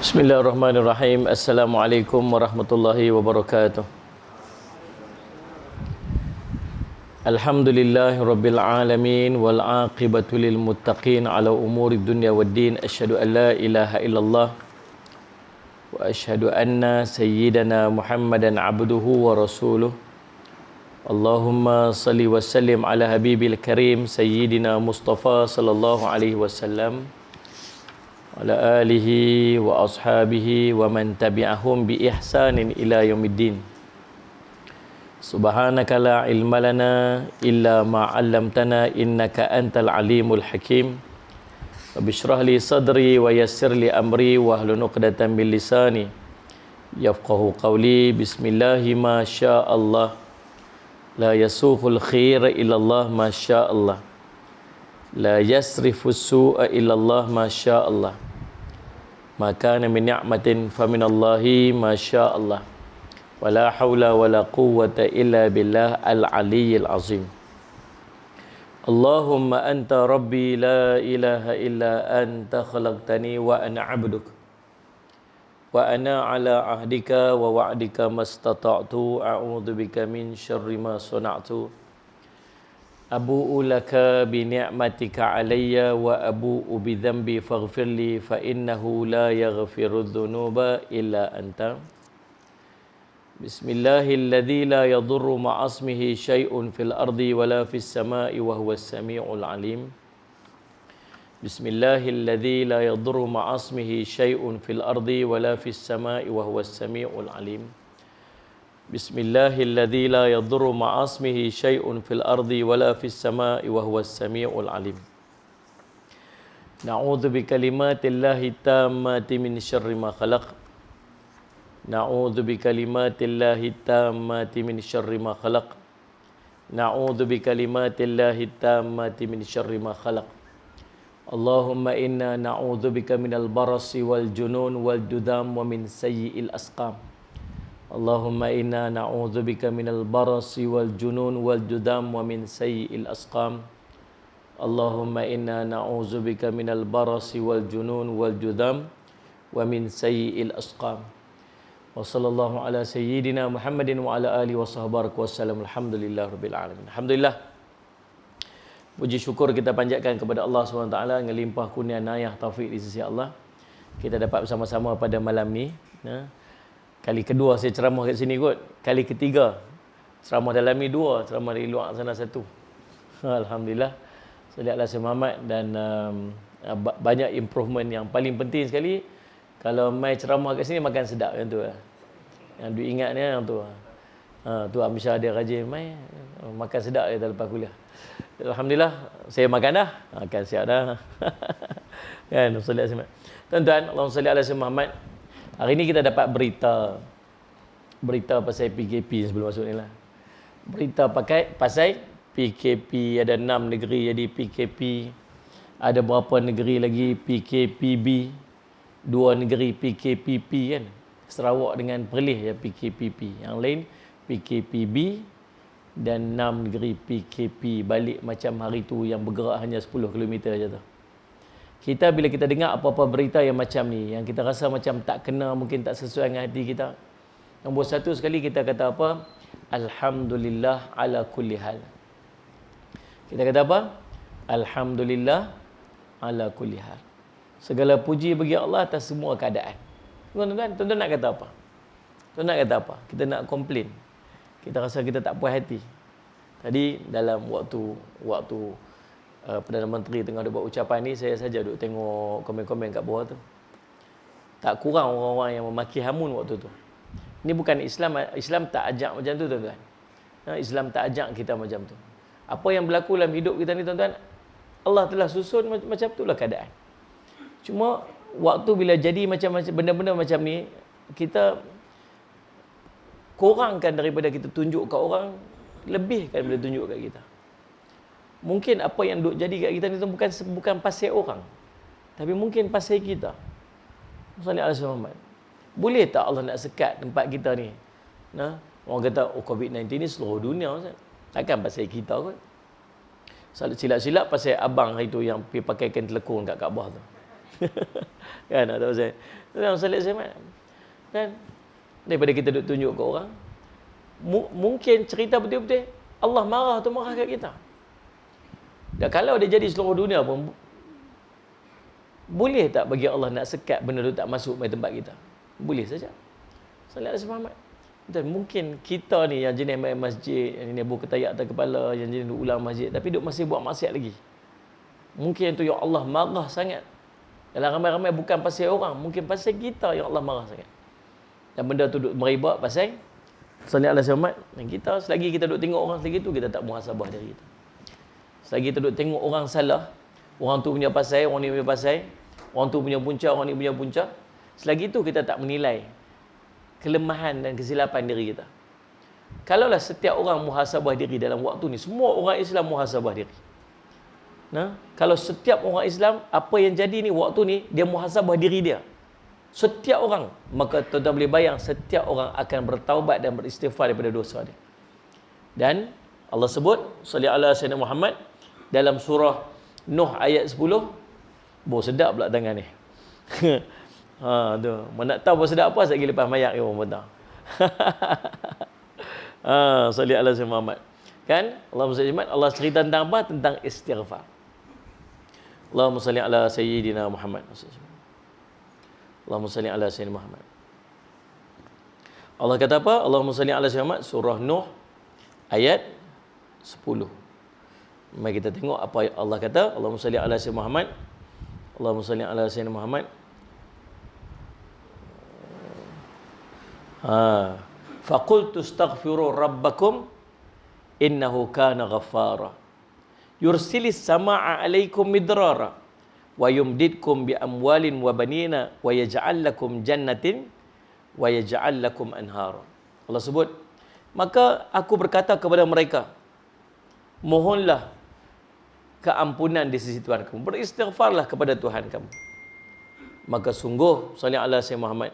Bismillahirrahmanirrahim. Assalamualaikum warahmatullahi wabarakatuh. Alhamdulillahi rabbil alamin wal aqibatu lil muttaqin ala umuri dunya waddin. Asyhadu an la ilaha illallah wa asyhadu anna sayyidana Muhammadan abduhu wa rasuluh. Allahumma salli wa sallim ala habibil karim sayyidina Mustafa sallallahu alaihi wasallam ala alihi wa ashabihi wa man tabi'ahum bi ihsanin ila yaumiddin. Subhanaka la ilma lana illa ma 'allamtana innaka antal alimul hakim. Rabbi shrah li sadri wa yassir li amri wa hlul 'uqdatam min lisani yafqahu qawli. Bismillahi ma syaa Allah la yasuhul khaira illa Allah ma syaa Allah. La yasrifus su'a illallah ma syaa Allah. Ma kana min ni'matin fa minallahi ma syaa Allah. Wala haula wala quwwata illa billah al-aliyyil azim. Allahumma anta rabbi la ilaha illa anta khalaqtani wa ana 'abduk. Wa ana 'ala ahdika wa wa'dika mastata'tu a'udzu bika min syarri ma sana'tu. Abu'u laka bi ni'matika alayya wa abu'u bi dhanbi faghfirli fa innahu la yaghfiru dhunuba illa anta. Bismillahilladzi la yadurru ma'asmihi syai'un fil ardi wa la fis sama'i wa huwas sami'ul alim. Bismillahilladzi la yadurru ma'asmihi syai'un fil ardi wa la fis sama'i wa huwas sami'ul alim. Bismillahilladzi la yadurru ma'asmihi syai'un fil ardi wala fis sama'i wa huwas sami'ul alim. Na'udzu bi kalimatillahi tammati min syarri ma khalaq. Na'udzu bi kalimatillahi tammati min syarri ma khalaq. Na'udzu bi kalimatillahi tammati min syarri ma khalaq. Allahumma inna na'udzu bika minal barasi wal junun wal judam wa min sayyi'il asqam. Allahumma inna na'udzubika minal barasi wal junun wal judam wa min sayyi'il asqam. Allahumma inna na'udzubika minal barasi wal junun wal judam wa min sayyi'il asqam. Wa sallallahu ala sayyidina Muhammadin wa ala alihi wa sahbihi wasallam. Alhamdulillah rabbil alamin. Alhamdulillah. Puji syukur kita panjatkan kepada Allah SWT dengan limpah kurnia inayah taufik di sisi Allah. Kita dapat bersama-sama pada malam ni. Kali kedua saya ceramah kat sini kot. Kali ketiga ceramah dalam ni dua, ceramah di luar sana satu. Alhamdulillah. Sallallahu alaihi Muhammad dan banyak improvement. Yang paling penting sekali, kalau mai ceramah kat sini makan sedap yang tu lah. Yang du ingat ni yang tu. Tu Amisha dia rajin mai makan sedap dia lepas kuliah. Alhamdulillah saya makan dah. Makan siap dah. Kan sallallahu alaihi Muhammad. Tuan-tuan, Allahumma salli ala Muhammad. Hari ni kita dapat berita pasal PKP sebelum masuk ni lah. Berita pasal PKP, ada 6 negeri jadi PKP. Ada berapa negeri lagi PKPB. 2 negeri PKPP kan. Sarawak dengan Perlis ya PKPP. Yang lain PKPB dan 6 negeri PKP. Balik macam hari tu yang bergerak hanya 10 km saja tu. Kita bila kita dengar apa-apa berita yang macam ni, yang kita rasa macam tak kena, mungkin tak sesuai dengan hati kita. Nombor satu sekali kita kata apa? Alhamdulillah ala kulli hal. Kita kata apa? Alhamdulillah ala kulli hal. Segala puji bagi Allah atas semua keadaan. Tuan-tuan nak kata apa? Tuan nak kata apa? Kita nak komplain. Kita rasa kita tak puas hati. Tadi dalam waktu Perdana Menteri tengah buat ucapan ni, saya saja duduk tengok komen-komen kat bawah tu. Tak kurang orang-orang yang memaki hamun waktu tu. Ini bukan Islam tak ajak macam tu tuan-tuan. Islam tak ajak kita macam tu. Apa yang berlaku dalam hidup kita ni tuan-tuan, Allah telah susun macam itulah keadaan. Cuma waktu bila jadi macam-macam benda-benda macam ni, kita kurangkan daripada kita tunjuk kat orang, lebihkan daripada tunjuk kat kita. Mungkin apa yang duk jadi kat kita ni bukan pasal orang, tapi mungkin pasal kita. Sallallahu alaihi Muhammad. Boleh tak Allah nak sekat tempat kita ni? Orang kata COVID-19 ni seluruh dunia, Ustaz. Takkan pasal kita kot. Silap-silap pasal abang hari tu yang pergi pakai kain telekung kat Kaabah tu. Kan tak pasal. Dalam salat Jumaat. Kan daripada kita duk tunjuk ke orang, mungkin cerita betul-betul Allah marah atau marah kat kita. Dan kalau dia jadi seluruh dunia pun, boleh tak bagi Allah nak sekat benda tu tak masuk ke tempat kita? Boleh saja. Salat Muhammad. Dan mungkin kita ni yang jenis main masjid, yang jenis berketayak atas kepala, yang jenis duk ulang masjid, tapi duk masih buat maksiat lagi. Mungkin tu yang Allah marah sangat. Dalam ramai-ramai bukan pasal orang, mungkin pasal kita yang Allah marah sangat. Dan benda tu duk meribak pasal salat Muhammad. Dan kita selagi kita duk tengok orang selagi tu, kita tak muhasabah diri kita. Selagi kita duk tengok orang salah, orang tu punya pasal, orang ni punya pasal, orang tu punya punca, orang ni punya punca, selagi tu kita tak menilai kelemahan dan kesilapan diri kita. Kalaulah setiap orang muhasabah diri dalam waktu ni, semua orang Islam muhasabah diri. Nah, kalau setiap orang Islam, apa yang jadi ni waktu ni, dia muhasabah diri dia. Setiap orang, maka tuan-tuan boleh bayang setiap orang akan bertaubat dan beristighfar daripada dosa dia. Dan Allah sebut, salli ala sayyidina Muhammad dalam surah Nuh ayat 10. Sedap pula tangan ni. Tu. Nak tahu sedap apa, sekali lepas mayak orang pun tahu. Salli ala sayyidina Muhammad. Kan? Allah cerita tentang apa? Tentang istighfar. Allahumma salli ala sayyidina Muhammad. Allahumma salli ala sayyidina Muhammad. Allah kata apa? Allahumma salli ala sayyidina Muhammad, surah Nuh ayat 10. Mari kita tengok apa Allah kata. Allahumma salli ala sayyidina Muhammad. Allahumma salli ala sayyidina Muhammad. Faqultu astaghfiru rabbakum innahu kana ghaffara yursilis samaa'a 'alaikum midrara wa yumdidkum bi amwalin wa banina wa yaj'al lakum jannatin wa yaj'al lakum anhara. Allah sebut, maka aku berkata kepada mereka, mohonlah keampunan di sisi Tuhan kamu, beristighfarlah kepada Tuhan kamu, maka sungguh salli ala sayyidina Muhammad,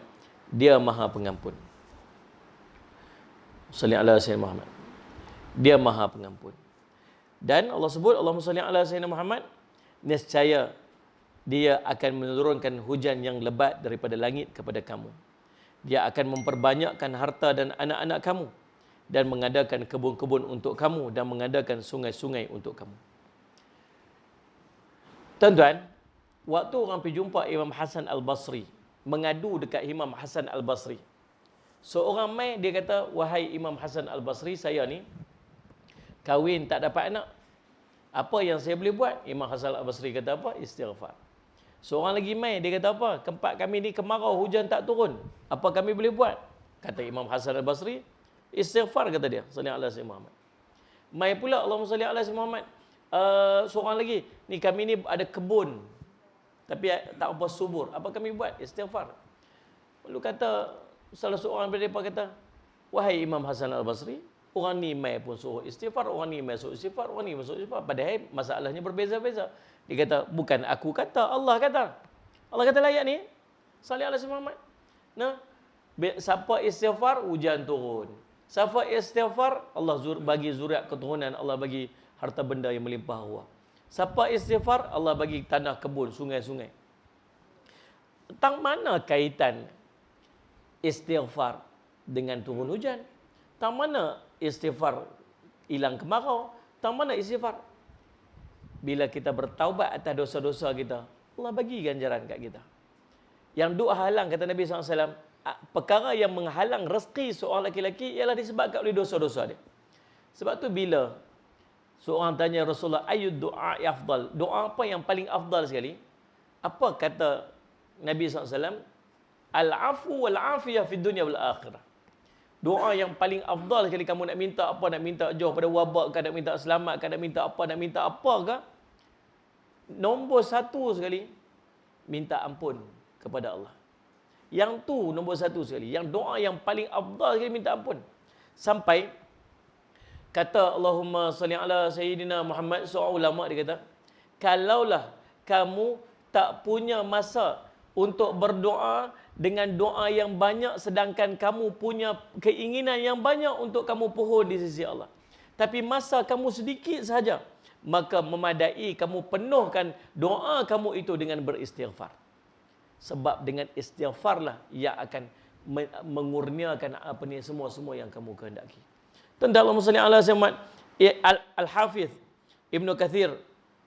dia maha pengampun. Salli ala sayyidina Muhammad, dia maha pengampun. Dan Allah sebut, Allahumma salli ala sayyidina Muhammad, nescaya dia akan menurunkan hujan yang lebat daripada langit kepada kamu. Dia akan memperbanyakkan harta dan anak-anak kamu, dan mengadakan kebun-kebun untuk kamu, dan mengadakan sungai-sungai untuk kamu. Tuan-tuan, waktu orang pergi jumpa Imam Hasan Al-Basri, mengadu dekat Imam Hasan Al-Basri, seorang mai dia kata, wahai Imam Hasan Al-Basri, saya ni kahwin tak dapat anak. Apa yang saya boleh buat? Imam Hasan Al-Basri kata apa? Istighfar. Seorang lagi mai dia kata apa? Tempat kami ni kemarau, hujan tak turun. Apa kami boleh buat? Kata Imam Hasan Al-Basri, istighfar, kata dia. Sallallahu alaihi wasallam. Mai pula Allahumma salli ala sayyidina Muhammad. Seorang lagi, ni kami ni ada kebun tapi tak apa subur. Apa kami buat? Istighfar. Lalu kata salah seorang daripada mereka kata, wahai Imam Hasan Al-Basri, orang ni mai pun suruh istighfar, orang ni mai suruh istighfar, orang ni suruh istighfar, padahal masalahnya berbeza-beza. Dia kata, bukan aku kata, Allah kata. Allah kata layak ni. Salli ala sayyidina Muhammad. Nah, siapa istighfar, hujan turun. Siapa istighfar, Allah bagi zuriat keturunan, Allah bagi harta benda yang melimpah ruah. Siapa istighfar, Allah bagi tanah kebun, sungai-sungai. Tentang mana kaitan istighfar dengan turun hujan? Tang mana istighfar hilang kemarau? Tang mana istighfar? Bila kita bertaubat atas dosa-dosa kita, Allah bagi ganjaran kat kita. Yang duk halang, kata Nabi SAW, perkara yang menghalang rezeki seorang lelaki ialah disebabkan oleh dosa-dosa dia. Sebab tu bila seorang tanya Rasulullah, ayyud du'a afdal, doa apa yang paling afdal sekali? Apa kata Nabi SAW? Al-afu wal-afiyah fid dunya wal akhirah. Doa yang paling afdal sekali kamu nak minta apa, nak minta jauh pada wabak ke, nak minta selamat ke, nak minta apa ke, nombor satu sekali, minta ampun kepada Allah. Yang tu nombor satu sekali. Yang doa yang paling afdal sekali minta ampun. Sampai kata Allahumma salli ala sayyidina Muhammad, seorang ulama dia kata, kalaulah kamu tak punya masa untuk berdoa dengan doa yang banyak, sedangkan kamu punya keinginan yang banyak untuk kamu pohon di sisi Allah, tapi masa kamu sedikit sahaja, maka memadai kamu penuhkan doa kamu itu dengan beristighfar. Sebab dengan istighfarlah yang akan mengurniakan apa ni semua yang kamu kehendaki. Tentang Allahumma salli ala Muhammad. Al-Hafiz Ibnu Katsir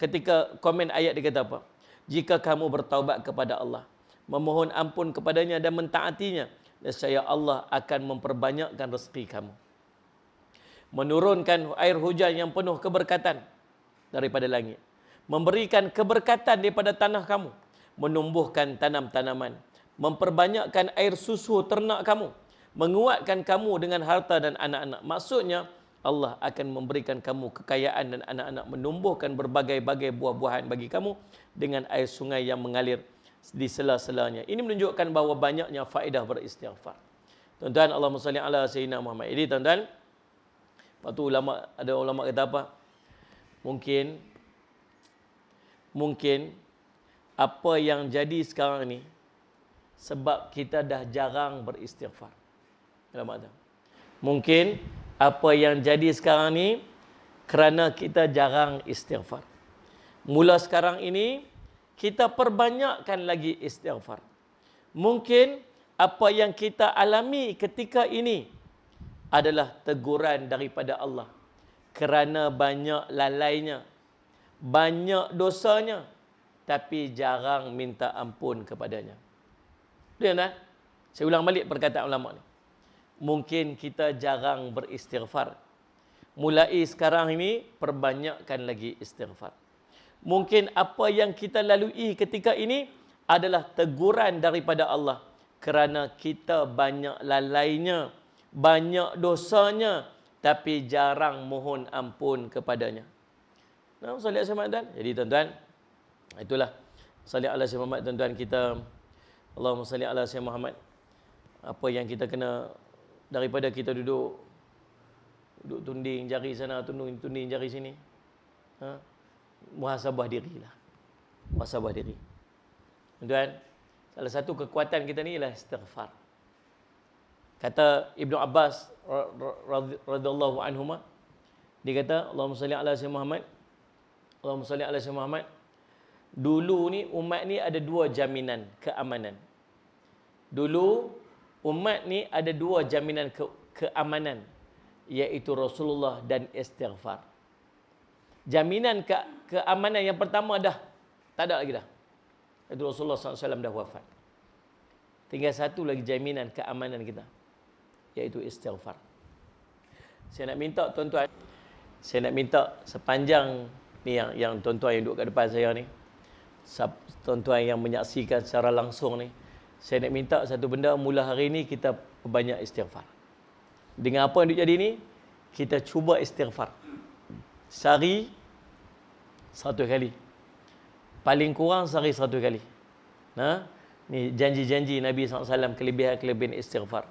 ketika komen ayat dia kata apa? Jika kamu bertaubat kepada Allah, memohon ampun kepadanya dan mentaatinya, nescaya Allah akan memperbanyakkan rezeki kamu, menurunkan air hujan yang penuh keberkatan daripada langit, memberikan keberkatan daripada tanah kamu, menumbuhkan tanam-tanaman, memperbanyakkan air susu ternak kamu, menguatkan kamu dengan harta dan anak-anak. Maksudnya Allah akan memberikan kamu kekayaan dan anak-anak, menumbuhkan berbagai-bagai buah-buahan bagi kamu dengan air sungai yang mengalir di sela-selanya. Ini menunjukkan bahawa banyaknya faedah beristighfar. Tuan-tuan, Allahumma salli ala sayyidina Muhammad. Jadi tuan-tuan, waktu ada ulama kata apa? Mungkin apa yang jadi sekarang ni sebab kita dah jarang beristighfar. Ulama kata, mungkin apa yang jadi sekarang ni kerana kita jarang istighfar. Mula sekarang ini kita perbanyakkan lagi istighfar. Mungkin apa yang kita alami ketika ini adalah teguran daripada Allah kerana banyak lalainya, banyak dosanya, tapi jarang minta ampun kepadanya. Lihat, saya ulang balik perkataan ulama ni. Mungkin kita jarang beristighfar. Mulai sekarang ini perbanyakkan lagi istighfar. Mungkin apa yang kita lalui ketika ini adalah teguran daripada Allah kerana kita banyak lalainya, banyak dosanya, tapi jarang mohon ampun kepadanya. Nah, salih alaihi wasallam. Jadi tuan-tuan, itulah salih alaihi Muhammad, tuan-tuan kita. Allahumma salli ala sayyidina Muhammad. Apa yang kita kena daripada kita duduk tunding jari sana, tunding jari sini. Muhasabah dirilah. Muhasabah diri. Tuan-tuan, salah satu kekuatan kita ni ialah istighfar. Kata Ibnu Abbas radhiyallahu anhuma, dia kata, Allahumma salli ala sayyidina Muhammad. Allahumma salli ala sayyidina Muhammad. Dulu ni umat ni ada dua jaminan keamanan. Dulu umat ni ada dua jaminan keamanan, iaitu Rasulullah dan istighfar. Jaminan keamanan yang pertama dah tak ada lagi dah. Itu Rasulullah SAW dah wafat. Tinggal satu lagi jaminan keamanan kita, iaitu istighfar. Saya nak minta tuan-tuan, sepanjang ni yang tuan-tuan yang duduk kat depan saya ni, tuan-tuan yang menyaksikan secara langsung ni, saya nak minta satu benda, mula hari ni kita perbanyak istighfar. Dengan apa yang duk jadi ni, kita cuba istighfar sehari 100 kali. Paling kurang sehari 100 kali. Ni janji-janji Nabi SAW, kelebihan-kelebihan istighfar.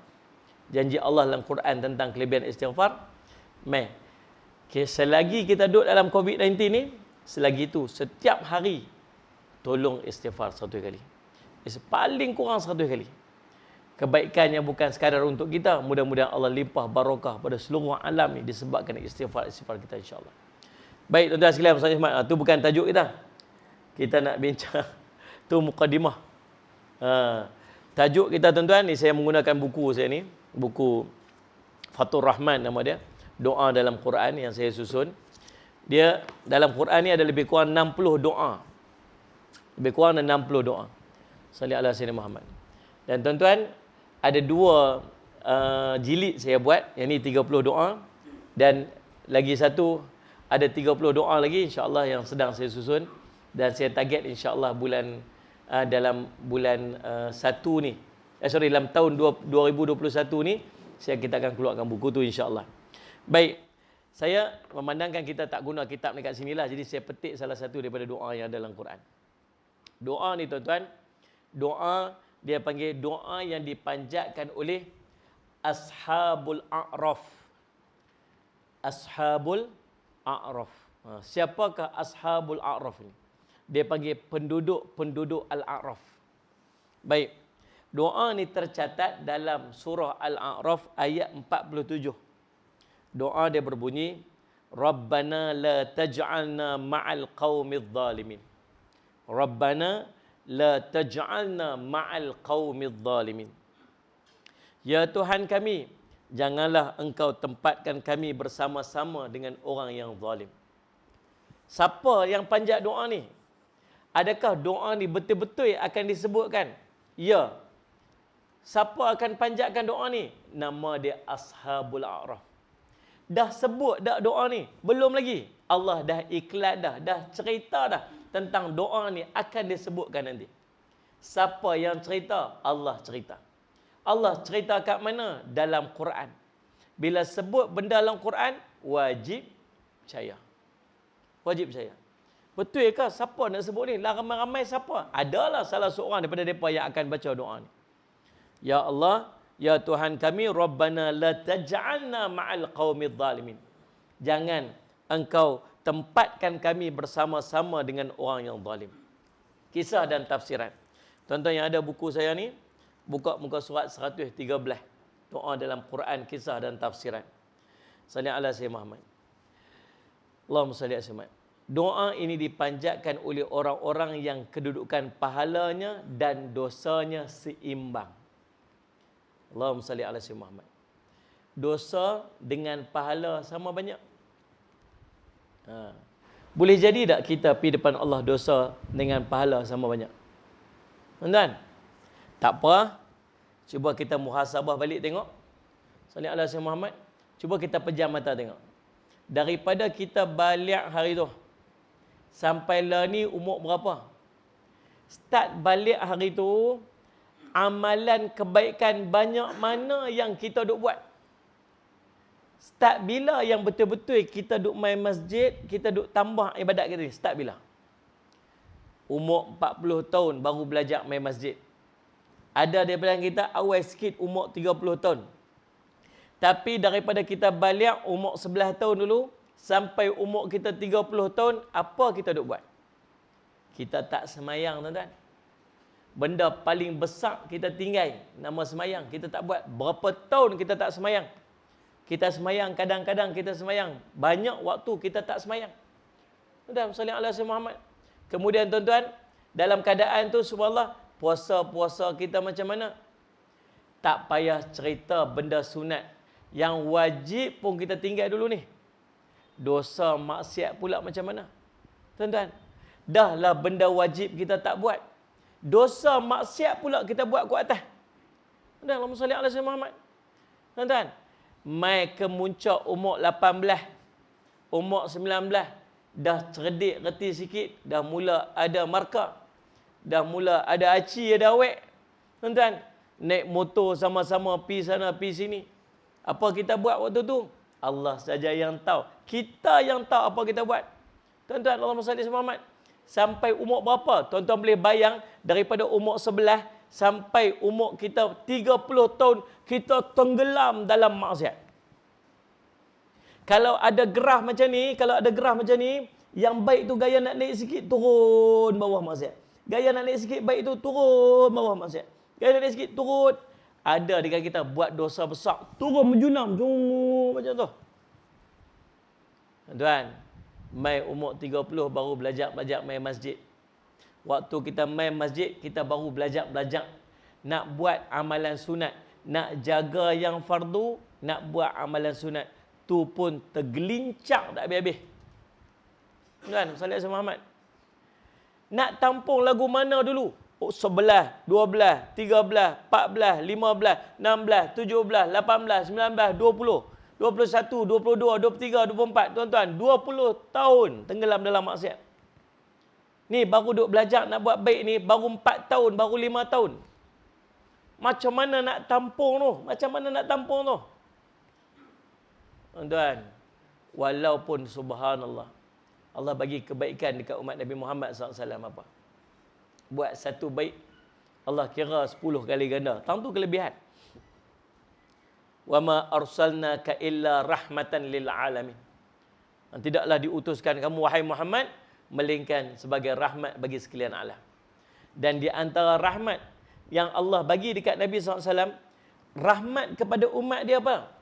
Janji Allah dalam Quran tentang kelebihan istighfar. Selagi kita duduk dalam COVID-19 ni, selagi itu setiap hari tolong istighfar 100 kali. Paling kurang 100 kali. Kebaikannya bukan sekadar untuk kita. Mudah-mudahan Allah limpah barakah pada seluruh alam ni disebabkan istighfar kita, insya-Allah. Baik tuan-tuan sekalian, itu bukan tajuk kita. Kita nak bincang tu mukadimah. Tajuk kita tuan-tuan ni, saya menggunakan buku saya ni, buku Fathur Rahman nama dia, doa dalam Quran yang saya susun. Dia dalam Quran ni ada lebih kurang 60 doa. Lebih kurang 60 doa. Salli ala sayyidina Muhammad. Dan tuan-tuan, ada dua jilid saya buat, yang ni 30 doa, dan lagi satu ada 30 doa lagi insya-Allah yang sedang saya susun, dan saya target insya-Allah dalam bulan 1 ni. Dalam tahun 2021 ni kita akan keluarkan buku tu insya-Allah. Baik. Saya memandangkan kita tak guna kitab dekat sinilah, jadi saya petik salah satu daripada doa yang ada dalam Quran. Doa ni tuan-tuan, doa dia panggil doa yang dipanjatkan oleh Ashabul A'raf. Ashabul A'raf. Siapakah Ashabul A'raf ni? Dia panggil penduduk Al-A'raf. Baik. Doa ni tercatat dalam surah Al-A'raf ayat 47. Doa dia berbunyi, Rabbana la taj'alna ma'al qaumidh zalimin. Rabbana la taj'alna ma'al qaumidh zalimin. Ya Tuhan kami, janganlah engkau tempatkan kami bersama-sama dengan orang yang zalim. Siapa yang panjat doa ni? Adakah doa ni betul-betul akan disebutkan? Ya. Siapa akan panjatkan doa ni? Nama dia Ashabul A'raf. Dah sebut dah doa ni? Belum lagi. Allah dah iklan dah cerita dah tentang doa ni akan disebutkan nanti. Siapa yang cerita? Allah cerita. Allah cerita kat mana? Dalam Quran. Bila sebut benda dalam Quran, wajib percaya. Wajib percaya. Betul ke siapa nak sebut ni? Lah ramai-ramai siapa? Adalah salah seorang daripada mereka yang akan baca doa ni. Ya Allah, ya Tuhan kami, Rabbana la taj'alna ma'al qaumidh zalimin. Jangan engkau tempatkan kami bersama-sama dengan orang yang zalim. Kisah dan tafsiran. Tuan-tuan yang ada buku saya ni, buka muka surat 113. Doa dalam Quran, kisah dan tafsiran. Salli ala Sayyidina Muhammad. Allahumma salli ala Sayyidina Muhammad. Doa ini dipanjatkan oleh orang-orang yang kedudukan pahalanya dan dosanya seimbang. Allahumma salli ala Sayyidina Muhammad. Dosa dengan pahala sama banyak. Boleh jadi tak kita pergi depan Allah dosa dengan pahala sama banyak? Tuan-tuan, tak apa. Cuba kita muhasabah balik tengok. Salli ala Sayyidina Muhammad. Cuba kita pejam mata tengok. Daripada kita balik hari tu sampai lah ni umur berapa? Start balik hari tu, amalan kebaikan banyak mana yang kita duk buat? Start bila yang betul-betul kita duk main masjid, kita duk tambah ibadat kita ni? Start bila? Umur 40 tahun baru belajar main masjid. Ada daripada kita awal sikit umur 30 tahun. Tapi daripada kita balik umur 11 tahun dulu sampai umur kita 30 tahun, apa kita duk buat? Kita tak semayang, tuan-tuan. Benda paling besar kita tinggal, nama semayang, kita tak buat. Berapa tahun kita tak semayang? Kita semayang, kadang-kadang kita semayang. Banyak waktu kita tak semayang. Tuan-tuan, salli ala Sayyidina Muhammad. Kemudian tuan-tuan, dalam keadaan tu subhanallah, puasa-puasa kita macam mana? Tak payah cerita benda sunat. Yang wajib pun kita tinggal dulu ni. Dosa maksiat pula macam mana? Tuan-tuan, dah lah benda wajib kita tak buat. Dosa maksiat pula kita buat ke atas. Tuan-tuan, Allahumma salli ala Sayyidina Muhammad. Tuan-tuan, mai ke muncak umur 18, umur 19, dah cerdik reti sikit, dah mula ada markah, dah mula ada aci, ada awek. Tuan-tuan, naik motor sama-sama pi sana pi sini. Apa kita buat waktu tu? Allah saja yang tahu. Kita yang tahu apa kita buat. Tuan-tuan, Allahumma salli ala Muhammad. Sampai umur berapa? Tuan-tuan boleh bayang daripada umur 11 sampai umur kita 30 tahun kita tenggelam dalam maksiat. Kalau ada gerah macam ni, yang baik tu gaya nak naik sikit, turun bawah maksiat. Gaya nak naik sikit, baik tu turun bawah maksiat. Gaya nak naik sikit, turun. Ada dekat kita buat dosa besar, turun menjunam, macam tu. Tuan, mai umur 30 baru belajar main masjid. Waktu kita main masjid, kita baru belajar nak buat amalan sunat, nak jaga yang fardu, nak buat amalan sunat. Tu pun tergelincang tak habis-habis. Tuan, sallallahu alaihi Muhammad. Nak tampung lagu mana dulu? 11, 12, 13, 14, 15, 16, 17, 18, 19, 20, 21, 22, 23, 24. Tuan-tuan, 20 tahun tenggelam dalam maksiat. Ni baru duk belajar nak buat baik ni, baru 4 tahun, baru 5 tahun. Macam mana nak tampung tu? Tuan-tuan, walaupun subhanallah, Allah bagi kebaikan dekat umat Nabi Muhammad SAW apa? Buat satu baik, Allah kira 10 kali ganda. Tang tu kelebihan. Wa ma arsalnaka illa rahmatan lil alamin. Tidaklah diutuskan kamu wahai Muhammad melainkan sebagai rahmat bagi sekalian alam. Dan di antara rahmat yang Allah bagi dekat Nabi SAW, rahmat kepada umat dia apa?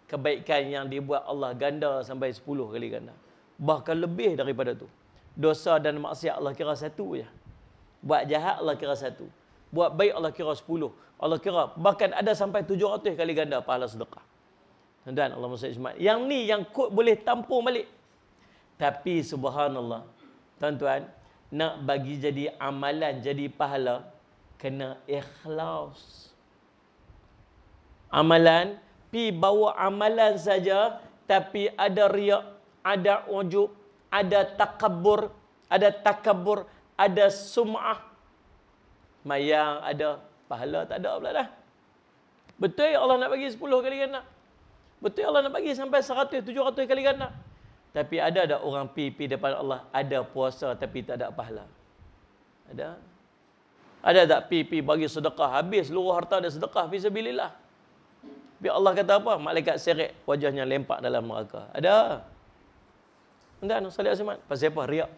Kebaikan yang dibuat Allah ganda sampai 10 kali ganda. Bahkan lebih daripada tu. Dosa dan maksiat Allah kira satu je. Buat jahat Allah kira 1. Buat baik Allah kira 10. Allah kira bahkan ada sampai 700 kali ganda pahala sedekah. Dan Allah SWT. Yang ni yang kod boleh tampung balik. Tapi subhanallah, tuan-tuan, nak bagi jadi amalan, jadi pahala, kena ikhlas. Amalan, pi bawa amalan saja, tapi ada riak, ada ujub, ada takabur, ada sum'ah. Mayang ada, pahala tak ada pula dah. Betul Allah nak bagi 10 kali ganda. Betul Allah nak bagi sampai 100, 700 kali ganda. Tapi ada tak orang pi depan Allah, ada puasa tapi tak ada pahala? Ada? Ada tak pi bagi sedekah, habis seluruh harta dia sedekah fisabilillah. Biar Allah kata apa? Malaikat seret wajahnya lempak dalam neraka. Ada? Dan salih asmat. Pasal apa? Riak.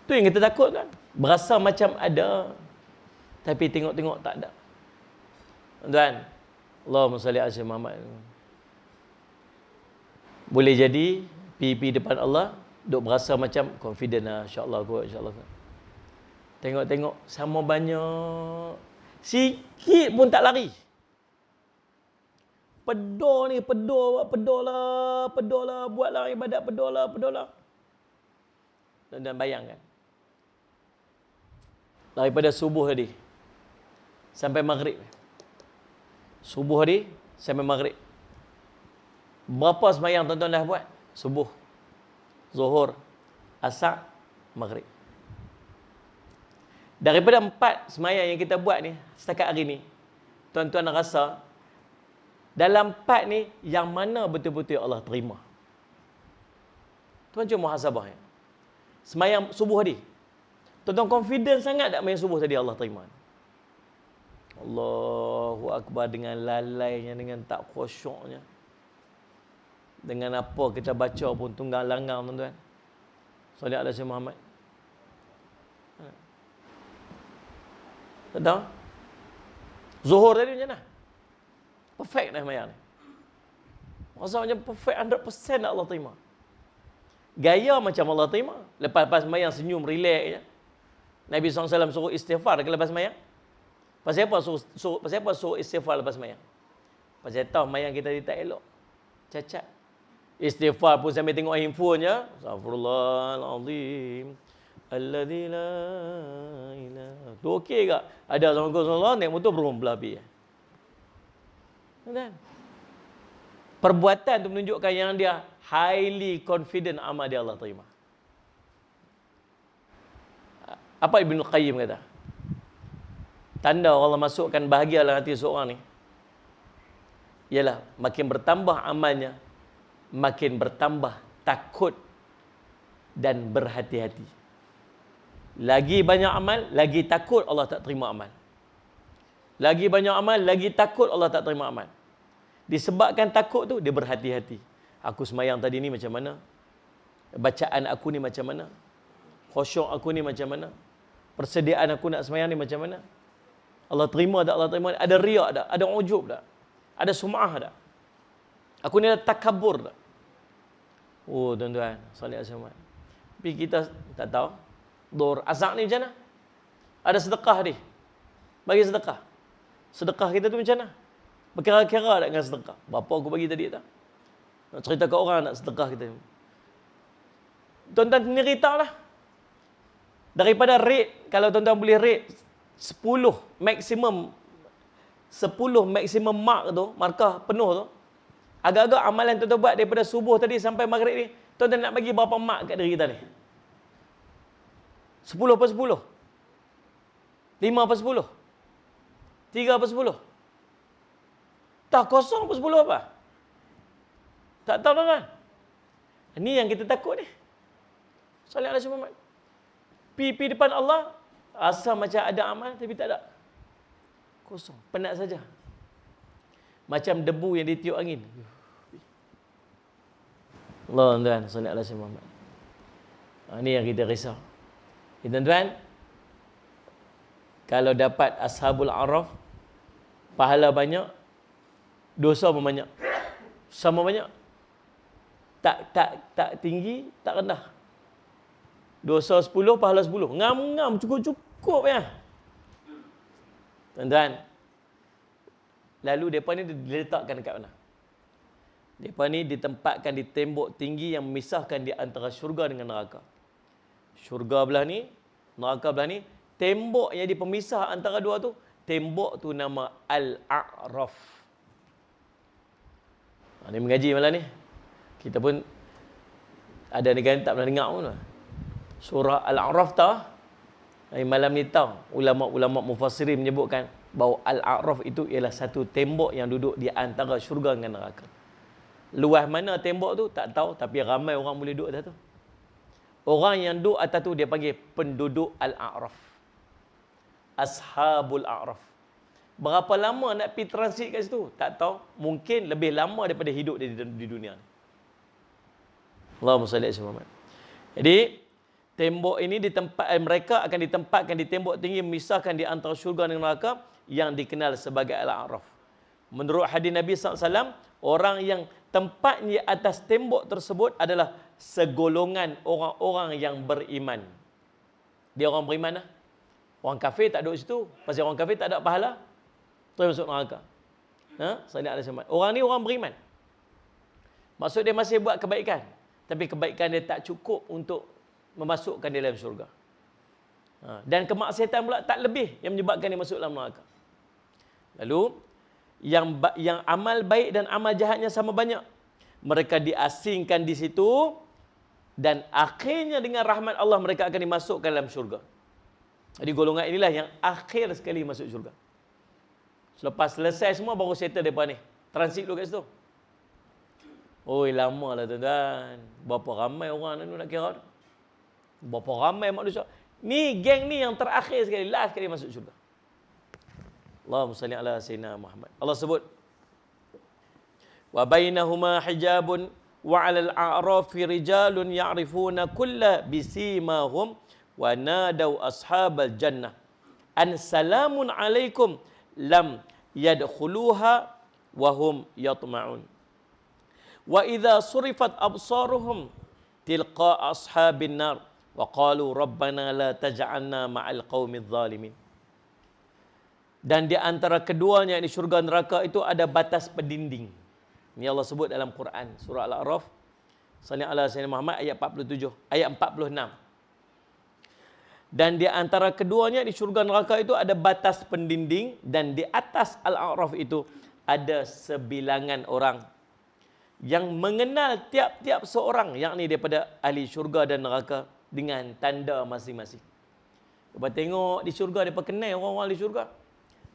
Tu yang kita takut kan? Berasa macam ada, tapi tengok-tengok tak ada. Tuan, Allahumma salli ala Muhammad. Boleh jadi pi depan Allah duk berasa macam confident lah, insya-Allah kot, insya-Allah. Tengok-tengok sama banyak, sikit pun tak lari. Pedor ni, pedor lah, buatlah ibadat pedor lah. Dan bayangkan, daripada subuh tadi sampai maghrib. Subuh tadi sampai maghrib. Berapa sembahyang tuan-tuan dah buat? Subuh, Zuhur, Asar, Maghrib. Daripada 4 sembahyang yang kita buat ni setakat hari ni, tuan-tuan rasa dalam 4 ni yang mana betul-betul Allah terima? Tuan cuma muhasabah ya. Sembahyang subuh tadi, tuan-tuan confident sangat tak sembahyang subuh tadi Allah terima? Allahu Akbar, dengan lalainya, dengan tak khusyuknya. Dengan apa kita baca pun tunggang langgang, tuan-tuan. Salih ala Sayyidina Muhammad. Tak tahu? Zuhur tadi macam mana? Perfect dah sembahyang ni. Rasa macam perfect 100% dah Allah terima. Gaya macam Allah terima. Lepas sembahyang senyum, relax je. Nabi SAW suruh istighfar ke lepas sembahyang? Pasal apa suruh istighfar lepas sembahyang? Pasal tahu sembahyang kita tak elok. Cacat. Istighfar pun sambil tengok handphone je. Astaghfirullahalazim. Alladzi la ilaha. Tu okey ke? Ada orang naik motor belum belabi. Kan? Perbuatan tu menunjukkan yang dia highly confident amal dia Allah terima. Apa Ibnu Qayyim kata? Tanda Allah masukkan bahagia dalam hati seorang ni ialah makin bertambah amalnya, makin bertambah takut dan berhati-hati. Lagi banyak amal, lagi takut Allah tak terima amal. Lagi banyak amal, lagi takut Allah tak terima amal. Disebabkan takut tu, dia berhati-hati. Aku sembahyang tadi ni macam mana? Bacaan aku ni macam mana? Khusyuk aku ni macam mana? Persediaan aku nak sembahyang ni macam mana? Allah terima tak? Allah terima tak? Ada riak tak? Ada ujub tak? Ada sum'ah tak? Aku ni ada takabur tak? Oh tuan-tuan, salih asyamat. Tapi kita tak tahu. Dhuhr, asar ni macam mana? Ada sedekah ni. Bagi sedekah. Sedekah kita tu macam mana? Berkira-kira tak dengan sedekah? Berapa aku bagi tadi tak? Nak cerita ke orang nak sedekah kita. Tuan-tuan sendiri tahu lah. Daripada rate, kalau tuan-tuan boleh rate 10 maksimum mark tu, markah penuh tu, agak-agak amalan tuan-tuan buat daripada subuh tadi sampai maghrib ni, tuan-tuan nak bagi berapa mark kat diri kita ni? 10 per 10? 5 per 10? 3 per 10? Tak, kosong per 10 apa? Tak tahu kan? Ini yang kita takut ni. Salih ala Muhammad. Pi depan Allah, rasa macam ada amal tapi tak ada. Kosong, penat saja. Macam debu yang ditiup angin. Allah tuan, salih ala Muhammad. Ini yang kita risau. Tuan-tuan, kalau dapat Ashabul Araf, pahala banyak, dosa pun banyak. Sama banyak. Tak tinggi, tak rendah. Dosa 10, pahala 10. Ngam-ngam, cukup-cukup ya. Tuan-tuan. Lalu mereka ni diletakkan dekat mana? Mereka ni ditempatkan di tembok tinggi yang memisahkan di antara syurga dengan neraka. Syurga belah ni, neraka belah ni. Tembok yang dipemisah antara dua tu, tembok tu nama Al-A'raf. Ni mengaji malam ni. Kita pun ada negara tak pernah dengar pun. Surah Al-A'raf tahu? Malam ni tahu. Ulama-ulama mufassirin menyebutkan bahawa Al-A'raf itu ialah satu tembok yang duduk di antara syurga dengan neraka. Luas mana tembok tu tak tahu, tapi ramai orang boleh duduk atas tu. Orang yang duduk atas tu dia panggil penduduk Al-A'raf. Ashabul A'raf. Berapa lama nak pergi transit kat situ? Tak tahu. Mungkin lebih lama daripada hidup di dunia ni. Allahumma salli ala Muhammad. Jadi, tembok ini mereka akan ditempatkan di tembok tinggi memisahkan di antara syurga dan neraka yang dikenal sebagai Al-A'raf. Menurut hadis Nabi SAW, orang yang tempatnya atas tembok tersebut adalah segolongan orang-orang yang beriman. Dia orang beriman lah. Orang kafir tak duduk situ. Pasal orang kafir tak ada pahala. Terus masuk neraka. Orang ni orang beriman. Maksud dia masih buat kebaikan. Tapi kebaikan dia tak cukup untuk memasukkan dia dalam syurga. Dan kemaksiatan pula tak lebih yang menyebabkan dia masuk dalam neraka. Lalu, yang amal baik dan amal jahatnya sama banyak. Mereka diasingkan di situ dan akhirnya dengan rahmat Allah mereka akan dimasukkan dalam syurga. Jadi golongan inilah yang akhir sekali masuk syurga. Selepas selesai semua baru settle mereka ni. Transit dulu kat situ. Oi, lama lah tuan-tuan. Berapa ramai orang ni nak kira. Berapa ramai manusia. Ni geng ni yang terakhir sekali. Last sekali masuk syurga. Allahumma salli ala sayyidina Muhammad. Allah sebut. Wa bainahuma hijabun wa 'alal a'rafi rijalun ya'rifuna kulla bisimahum wa nadau ashabal jannah an salamun alaikum lam yadkhuluha wa hum yatma'un. Wa idza surifat absaruhum tilqa ashabin nar wa qalu rabbana la taj'alna ma'al qaumiz zalimin. Dan di antara keduanya di syurga neraka itu ada batas pendinding. Ini Allah sebut dalam Quran surah Al-A'raf sallallahu alaihi wasallam Muhammad ayat 47 ayat 46. Dan di antara keduanya di syurga neraka itu ada batas pendinding dan di atas Al-A'raf itu ada sebilangan orang yang mengenal tiap-tiap seorang, yakni daripada ahli syurga dan neraka dengan tanda masing-masing. Depa tengok di syurga depa kenal orang-orang ahli syurga.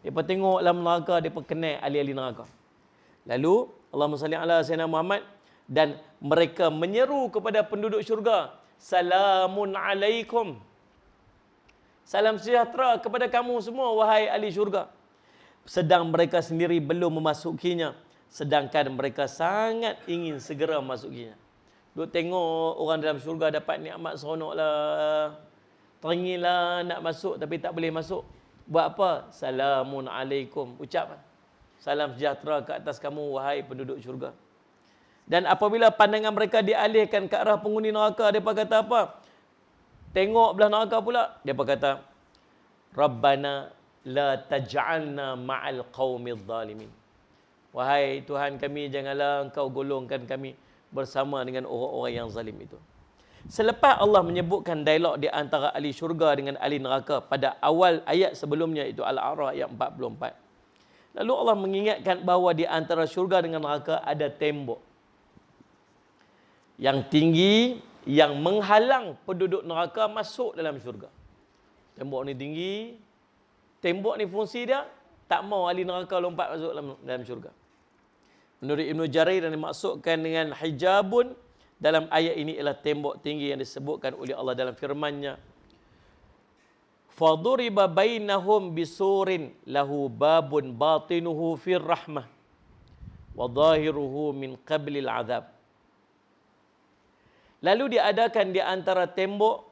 Depa tengok dalam neraka depa kenal ahli-ahli neraka. Lalu Allahumma salli ala sayyidina Muhammad dan mereka menyeru kepada penduduk syurga, salamun alaikum. Salam sejahtera kepada kamu semua wahai ahli syurga. Sedang mereka sendiri belum memasukinya, sedangkan mereka sangat ingin segera memasukinya. Duk tengok orang dalam syurga dapat nikmat seronoklah. Teringinlah nak masuk tapi tak boleh masuk. Buat apa? Salamun alaikum. Ucap salam sejahtera ke atas kamu wahai penduduk syurga. Dan apabila pandangan mereka dialihkan ke arah penghuni neraka, mereka kata apa? Tengok belah neraka pula. Mereka kata, Rabbana la taj'alna ma'al qaumiz zalimin. Wahai Tuhan kami, janganlah engkau golongkan kami bersama dengan orang-orang yang zalim itu. Selepas Allah menyebutkan dialog di antara ahli syurga dengan ahli neraka pada awal ayat sebelumnya, itu Al-A'raf ayat 44. Lalu Allah mengingatkan bahawa di antara syurga dengan neraka ada tembok yang tinggi yang menghalang penduduk neraka masuk dalam syurga. Tembok ni tinggi. Tembok ni fungsi dia tak mau ahli neraka lompat masuk dalam syurga. Menurut Ibn Jarir yang dimaksudkan dengan hijabun dalam ayat ini ialah tembok tinggi yang disebutkan oleh Allah dalam firman-Nya. Faduriba bainahum bisurin lahu babun batinuhu fir rahmah wa zahiruhu min qablil azab. Lalu diadakan di antara tembok,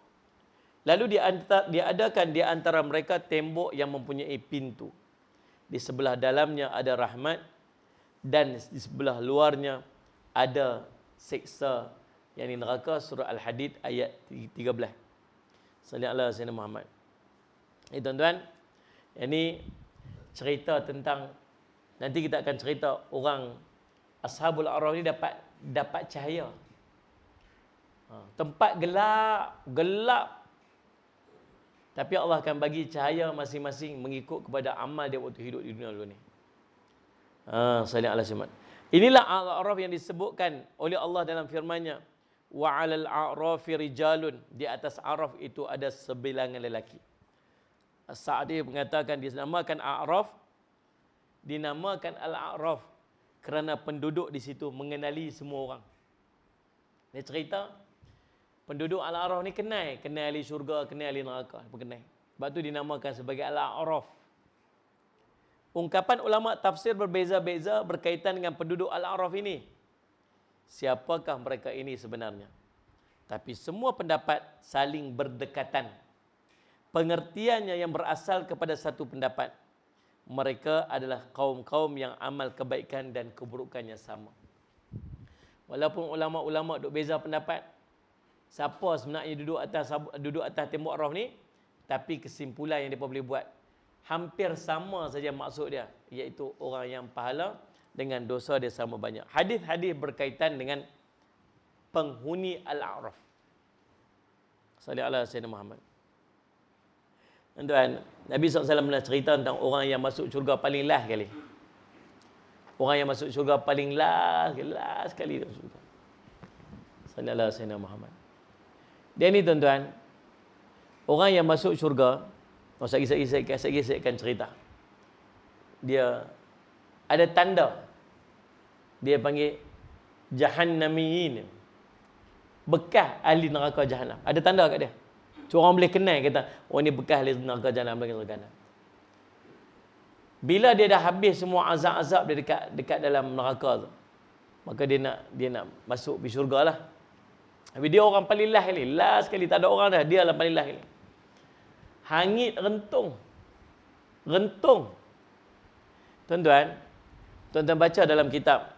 diadakan di antara mereka tembok yang mempunyai pintu. Di sebelah dalamnya ada rahmat dan di sebelah luarnya ada siksa, yakni neraka. Surah Al-Hadid ayat 13. Sallallahu alaihi wasallam Muhammad. Tuan-tuan, ini cerita tentang, nanti kita akan cerita orang Ashabul A'raf ni dapat cahaya. Tempat gelap. Tapi Allah akan bagi cahaya masing-masing mengikut kepada amal dia waktu hidup di dunia dulu ni. Sallallahu alaihi wasallam. Inilah Al-A'raf yang disebutkan oleh Allah dalam firman-Nya, wa 'alal a'rafi rijalun, di atas A'raf itu ada sebilangan lelaki. As-Sa'di mengatakan dinamakan A'raf, dinamakan Al-A'raf kerana penduduk di situ mengenali semua orang. Dia cerita penduduk Al-A'raf ni kenal ahli syurga, kenal ahli neraka, kenal. Sebab tu dinamakan sebagai Al-A'raf. Ungkapan ulama tafsir berbeza-beza berkaitan dengan penduduk Al-A'raf ini. Siapakah mereka ini sebenarnya? Tapi semua pendapat saling berdekatan. Pengertiannya yang berasal kepada satu pendapat. Mereka adalah kaum-kaum yang amal kebaikan dan keburukannya sama. Walaupun ulama-ulama duk beza pendapat, siapa sebenarnya duduk atas tembok Araf ni, tapi kesimpulan yang mereka boleh buat hampir sama saja maksud dia, iaitu orang yang pahala dengan dosa dia sama banyak. Hadis-hadis berkaitan dengan penghuni Al-A'raf. Sallallahu alaihi wasallam Muhammad. Tuan, Nabi SAW pernah cerita tentang orang yang masuk syurga paling last sekali. Orang yang masuk syurga paling last sekali dalam syurga. Sallallahu alaihi wasallam Muhammad. Dia ni tuan-tuan, orang yang masuk syurga, saya akan cerita. Dia ada tanda. Dia panggil Jahannamiyin. Bekas ahli neraka Jahannam. Ada tanda kat dia. So, orang boleh kenal, kata, oh ni bekas ahli neraka Jahannam. Bila dia dah habis semua azab-azab dia dekat dalam neraka tu, maka dia nak masuk pergi syurga lah. Tapi dia orang paling last sekali, tak ada orang dah, dia lah paling last sekali. Hangit rentung. Tuan-tuan baca dalam kitab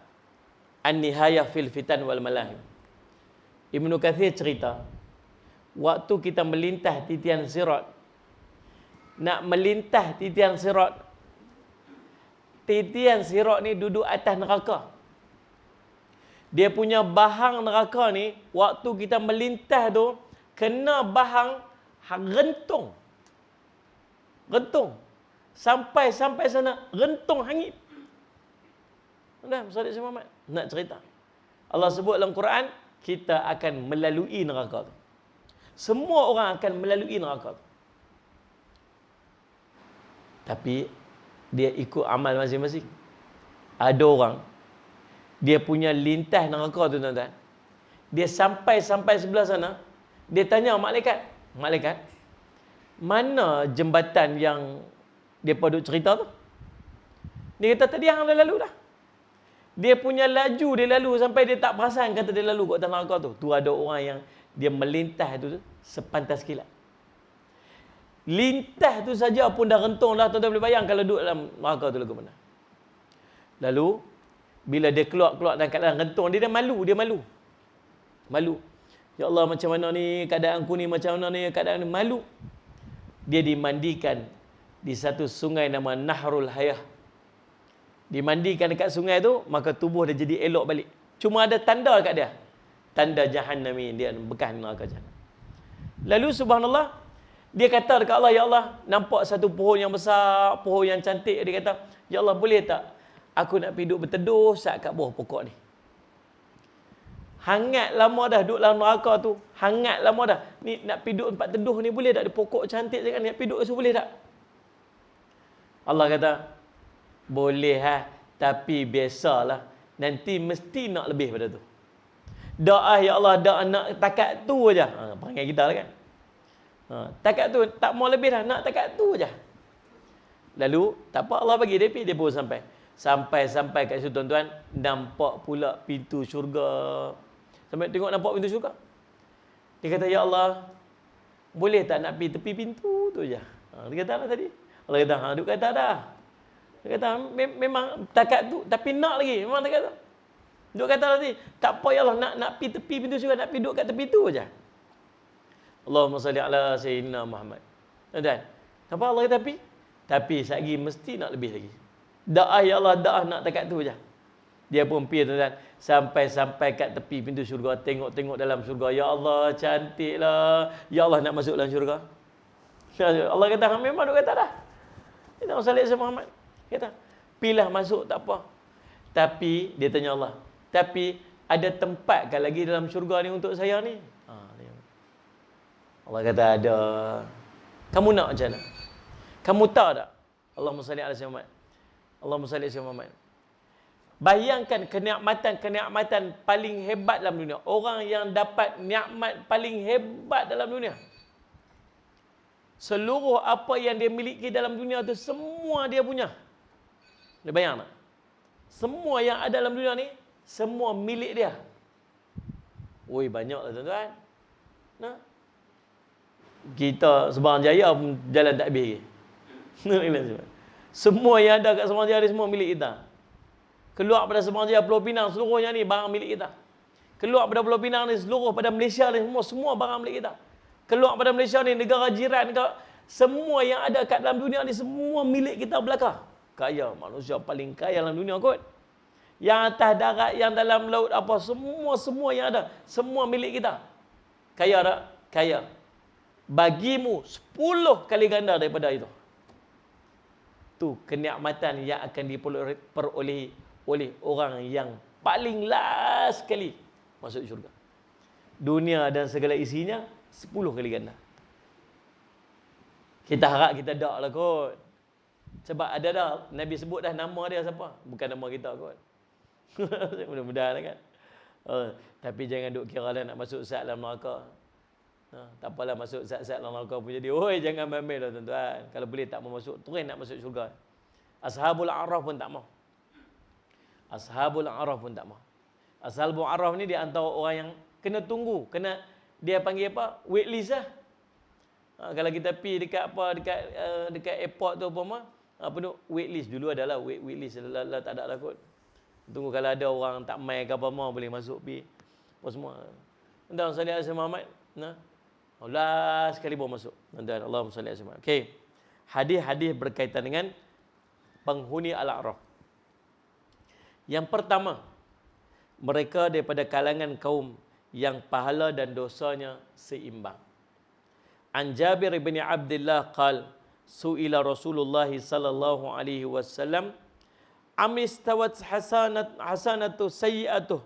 An-Nihayah fil Fitan wal Malahim. Ibnu Katsir cerita, waktu kita melintah titian sirat, nak melintah titian sirat ni duduk atas neraka. Dia punya bahang neraka ni, waktu kita melintah tu, kena bahang rentung. Sampai sana, rentung hangit. Dah, Ustaz Muhammad nak cerita. Allah sebut dalam Quran, kita akan melalui neraka tu. Semua orang akan melalui neraka tu. Tapi dia ikut amal masing-masing. Ada orang dia punya lintas neraka tu tuan-tuan. Dia sampai sebelah sana, dia tanya malaikat, mana jembatan yang depa duk cerita tu? Dia kata tadi hang dah lalu dah. Dia punya laju dia lalu sampai dia tak perasan kata dia lalu kat atas neraka tu. Tu ada orang yang dia melintas tu sepantas kilat. Lintas tu saja pun dah rentung dah, tuan-tuan boleh bayang kalau duduk dalam neraka tu lagu mana. Lalu bila dia keluar dalam keadaan rentung, dia malu. Ya Allah, macam mana ni keadaanku ni, macam mana ni keadaan ni, malu. Dia dimandikan di satu sungai nama Nahrul Hayah. Dimandikan dekat sungai tu, maka tubuh dia jadi elok balik. Cuma ada tanda kat dia. Tanda Jahannami, dia bekas neraka Jahannam. Lalu subhanallah, dia kata dekat Allah, ya Allah, nampak satu pohon yang besar, pohon yang cantik. Dia kata, ya Allah, boleh tak aku nak pergi duduk berteduh sat kat bawah pokok ni? Hangat lama dah duduk dalam neraka tu. Hangat lama dah. Ni nak pergi duduk tempat teduh ni boleh tak? Ada pokok cantik sangat ni, nak pergi duduk boleh tak? Allah kata, boleh tapi biasalah, nanti mesti nak lebih pada tu. Doa ya Allah, doa nak takat tu aja. Panggil kita lah kan. Takat tu, tak mau lebih dah, nak takat tu aja. Lalu, tak apa, Allah bagi dia pun sampai kat situ tuan-tuan, nampak pula pintu syurga. Sampai tengok nampak pintu syurga. Dia kata, ya Allah, boleh tak nak pergi tepi pintu tu aja? Dia kata lah tadi. Allah kata, duk kata dah. Dia kata, memang takat tu, tapi nak lagi, memang takat tu. Duk kata tadi, tak apa ya Allah, nak pergi tepi pintu syurga, nak pergi duduk kat tepi tu aja. Allahumma salli ala sayyidina Muhammad. Tuan-tuan, nampak Allah kata tapi? Tapi lagi mesti nak lebih lagi. Daah ya Allah, daah nak dekat tu je. Dia pun pergi tuan-tuan, sampai kat tepi pintu syurga, tengok dalam syurga, ya Allah cantiklah. Ya Allah nak masuk dalam syurga. Allah kata memang duk kata dah. Kita salli ala Muhammad. Kata, pilih masuk tak apa. Tapi dia tanya Allah, tapi ada tempat kan lagi dalam syurga ni untuk saya ni? Allah kata ada. Kamu nak macam mana? Kamu tahu tak? Allahumma salli ala Muhammad. Allahumma salli ala Muhammad. Bayangkan kenikmatan paling hebat dalam dunia. Orang yang dapat nikmat paling hebat dalam dunia. Seluruh apa yang dia miliki dalam dunia tu semua dia punya. Boleh bayang tak? Semua yang ada dalam dunia ni semua milik dia. Oi, banyaklah tuan-tuan. Nah. Kita Sembarang Jaya pun jalan tak habis. Semua yang ada kat Sembarang Jaya ni semua milik kita. Keluar pada Sembarang Jaya Pulau Pinang seluruhnya ni barang milik kita. Keluar pada Pulau Pinang ni seluruh pada Malaysia ni semua barang milik kita. Keluar pada Malaysia ni negara jiran ke, semua yang ada kat dalam dunia ni semua milik kita belaka. Kaya, manusia paling kaya dalam dunia kot. Yang atas darat, yang dalam laut apa, semua yang ada, semua milik kita. Kaya tak? Kaya. Bagimu 10 kali ganda daripada itu. Tu kenikmatan yang akan diperolehi oleh orang yang paling last kali masuk syurga. Dunia dan segala isinya 10 kali ganda. Kita harap kita tak lah kot. Sebab ada dah, Nabi sebut dah nama dia siapa. Bukan nama kita kot. Mudah-mudahan kan. Tapi jangan duk kira lah nak masuk sat dalam neraka. Tak apalah masuk sat-sat dalam neraka pun jadi. Oi, jangan main-main lah tuan-tuan. Kalau boleh tak mau masuk, terus nak masuk syurga. Ashabul A'raf pun tak mau. Ashabul A'raf pun tak mau. Ashabul A'raf ni dia antara orang yang kena tunggu, kena dia panggil apa? Waitlist lah. Kalau kita pergi dekat apa, dekat airport tu apa mah, apa tu waitlist dulu adalah waitlist lah, tak ada lah kot. Tunggu kalau ada orang tak mai ke apa mah boleh masuk pergi. Apa semua. Tuan-tuan salli ala Muhammad. Nah. Allah sekali baru masuk. Tuan-tuan, Allahumma salli ala Muhammad. Okey. Hadis-hadis berkaitan dengan penghuni Al-A'raf. Yang pertama, mereka daripada kalangan kaum yang pahala dan dosanya seimbang. An Jabir bin Abdullah qal su'ila Rasulullah sallallahu alaihi wasallam amistawat hasanatu sayyi'atuh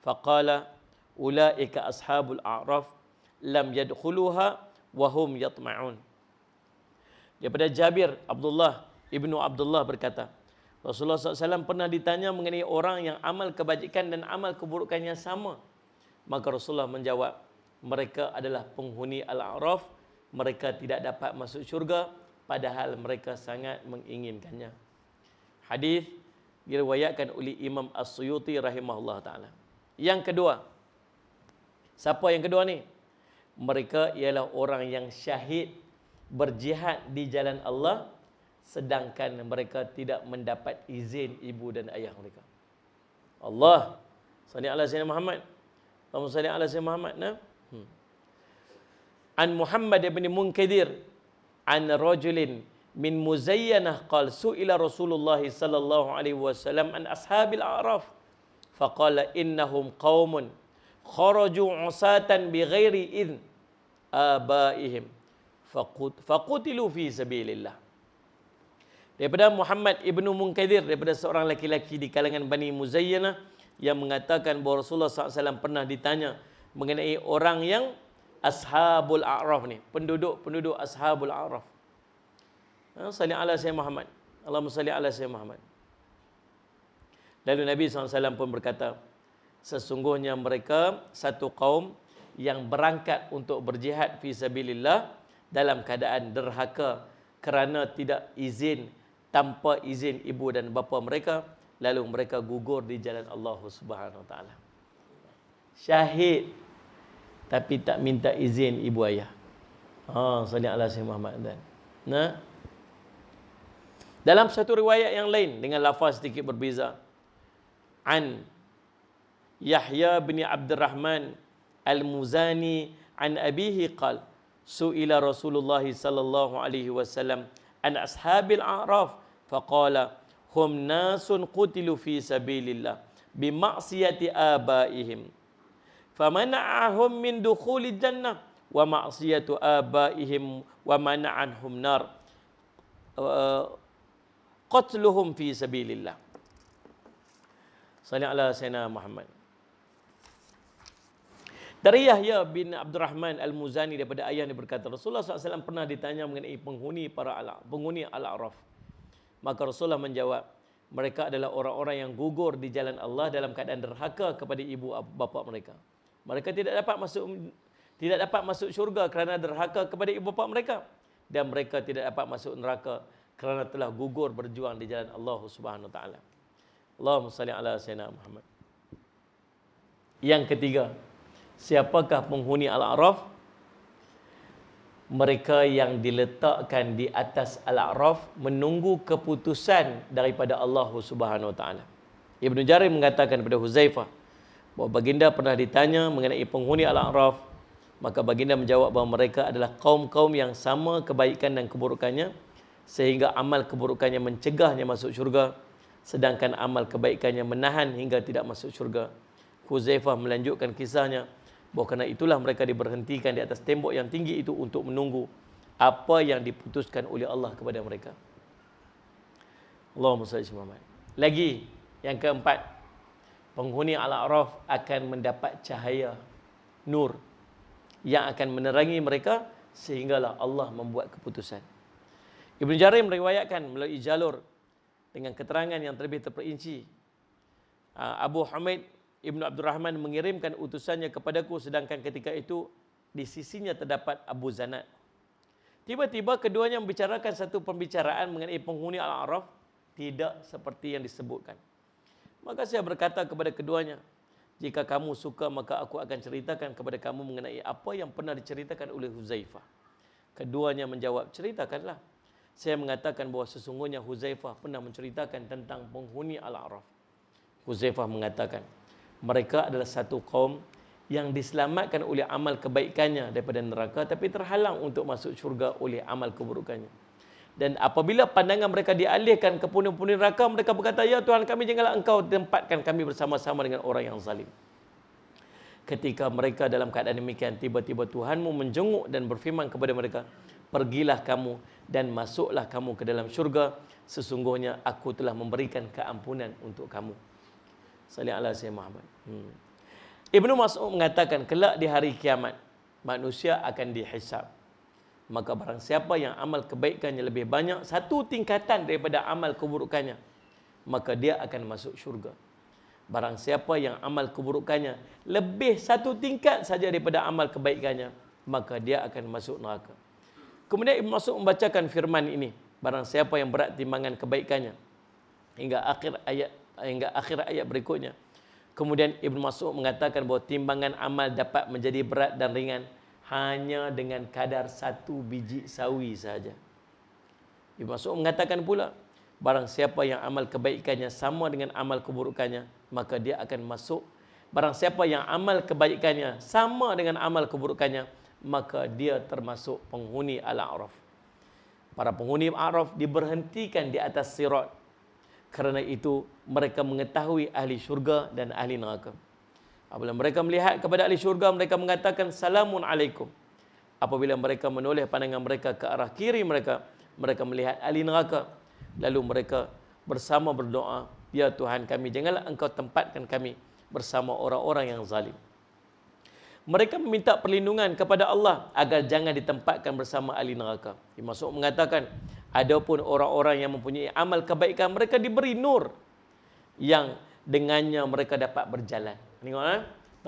faqala ulaika ashabul a'raf lam yadkhuluha wa hum yatma'un. Daripada Jabir Ibnu Abdullah berkata, Rasulullah SAW pernah ditanya mengenai orang yang amal kebajikan dan amal keburukannya sama. Maka Rasulullah menjawab, mereka adalah penghuni Al-A'raf, mereka tidak dapat masuk syurga padahal mereka sangat menginginkannya. Hadis diriwayatkan oleh Imam As-Suyuti rahimahullah taala. Yang kedua, siapa yang kedua ni? Mereka ialah orang yang syahid berjihad di jalan Allah sedangkan mereka tidak mendapat izin ibu dan ayah mereka. Allah salli ala sayyidina Muhammad. Allahumma salli ala sayyidina Muhammad. An Muhammad bin Munkadir an rajulin min Muzayyanah qala su'ila Rasulullah sallallahu alaihi wasallam an ashabil a'raf faqala innahum qaumun kharaju usatan bighairi idn abaihim faqutilu fi sabilillah. Daripada Muhammad ibnu Munkadir, daripada seorang laki-laki di kalangan Bani Muzayyanah yang mengatakan bahawa Rasulullah SAW pernah ditanya mengenai orang yang Ashabul A'raf ni, penduduk Ashabul A'raf. Salli ala sayyidina Muhammad. Allahumma salli ala sayyidina Muhammad. Lalu Nabi SAW pun berkata, sesungguhnya mereka satu kaum yang berangkat untuk berjihad fi sabilillah dalam keadaan derhaka kerana tidak izin, tanpa izin ibu dan bapa mereka, lalu mereka gugur di jalan Allah Subhanahu wa taala. Syahid tapi tak minta izin ibu ayah. Salli ala sayyidina Muhammad dan. Nah. Dalam satu riwayat yang lain dengan lafaz sedikit berbeza. An Yahya bin Abdurrahman Al-Muzani an abihi qala su'ila Rasulullah sallallahu alaihi wasallam an ashabil a'raf faqala hum nasun qutilu fi sabilillah bima'siyati abaihim famana'ahum min dukhulil jannah wa ma'siyatu abaihim wa mana'anhum nar qatluhum fi sabilillah. Sallallahu alaihi wasallam Muhammad. Dari Yahya bin Abdurrahman Al-Muzani daripada ayah dia berkata, Rasulullah SAW pernah ditanya mengenai penghuni Al-A'raf. Maka Rasulullah menjawab, mereka adalah orang-orang yang gugur di jalan Allah dalam keadaan derhaka kepada ibu bapa mereka. Mereka tidak dapat masuk syurga kerana derhaka kepada ibu bapa mereka, dan mereka tidak dapat masuk neraka kerana telah gugur berjuang di jalan Allah Subhanahu wa taala. Allahumma salli ala sayyidina Muhammad. Yang ketiga, siapakah penghuni Al-A'raf? Mereka yang diletakkan di atas Al-A'raf menunggu keputusan daripada Allah Subhanahu wa taala. Ibnu Jarir mengatakan kepada Huzaifah bahawa baginda pernah ditanya mengenai penghuni Al-A'raf, maka baginda menjawab bahawa mereka adalah kaum-kaum yang sama kebaikan dan keburukannya, sehingga amal keburukannya mencegahnya masuk syurga, sedangkan amal kebaikannya menahan hingga tidak masuk syurga. Huzaifah melanjutkan kisahnya bahawa kerana itulah mereka diberhentikan di atas tembok yang tinggi itu untuk menunggu apa yang diputuskan oleh Allah kepada mereka. Allahumma salli ala Muhammad. Lagi yang keempat, penghuni Al-A'raf akan mendapat cahaya nur yang akan menerangi mereka sehinggalah Allah membuat keputusan. Ibnu Jarir meriwayatkan melalui jalur dengan keterangan yang terlebih terperinci, Abu Humaid Ibnu Abdurrahman mengirimkan utusannya kepadaku, sedangkan ketika itu di sisinya terdapat Abu Zanad. Tiba-tiba keduanya membicarakan satu pembicaraan mengenai penghuni Al-A'raf tidak seperti yang disebutkan. Maka saya berkata kepada keduanya, jika kamu suka maka aku akan ceritakan kepada kamu mengenai apa yang pernah diceritakan oleh Huzaifah. Keduanya menjawab, ceritakanlah. Saya mengatakan bahawa sesungguhnya Huzaifah pernah menceritakan tentang penghuni Al-A'raf. Huzaifah mengatakan, mereka adalah satu kaum yang diselamatkan oleh amal kebaikannya daripada neraka, tapi terhalang untuk masuk syurga oleh amal keburukannya. Dan apabila pandangan mereka dialihkan ke pundi-pundi neraka, mereka berkata, ya Tuhan kami, janganlah engkau tempatkan kami bersama-sama dengan orang yang zalim. Ketika mereka dalam keadaan demikian, tiba-tiba Tuhanmu menjenguk dan berfirman kepada mereka, pergilah kamu dan masuklah kamu ke dalam syurga, sesungguhnya aku telah memberikan keampunan untuk kamu. Sallallahu alaihi wasallam Muhammad. Ibnu Mas'ud mengatakan, kelak di hari kiamat manusia akan dihisab. Maka barang siapa yang amal kebaikannya lebih banyak satu tingkatan daripada amal keburukannya, maka dia akan masuk syurga. Barang siapa yang amal keburukannya lebih satu tingkat saja daripada amal kebaikannya, maka dia akan masuk neraka. Kemudian Ibnu Mas'ud membacakan firman ini, barang siapa yang berat timbangan kebaikannya, hingga akhir ayat berikutnya. Kemudian Ibnu Mas'ud mengatakan bahawa timbangan amal dapat menjadi berat dan ringan hanya dengan kadar satu biji sawi saja. Ibnu Mas'ud mengatakan pula, barang siapa yang amal kebaikannya sama dengan amal keburukannya, maka dia akan masuk. Barang siapa yang amal kebaikannya sama dengan amal keburukannya, maka dia termasuk penghuni Al-A'raf. Para penghuni Al-A'raf diberhentikan di atas sirat. Kerana itu mereka mengetahui ahli syurga dan ahli neraka. Apabila mereka melihat kepada ahli syurga, mereka mengatakan salamun alaikum. Apabila mereka menoleh pandangan mereka ke arah kiri mereka, mereka melihat ahli neraka. Lalu mereka bersama berdoa, ya Tuhan kami, janganlah engkau tempatkan kami bersama orang-orang yang zalim. Mereka meminta perlindungan kepada Allah agar jangan ditempatkan bersama ahli neraka. Ibnu Mas'ud mengatakan, adapun orang-orang yang mempunyai amal kebaikan, mereka diberi nur yang dengannya mereka dapat berjalan. Tengok,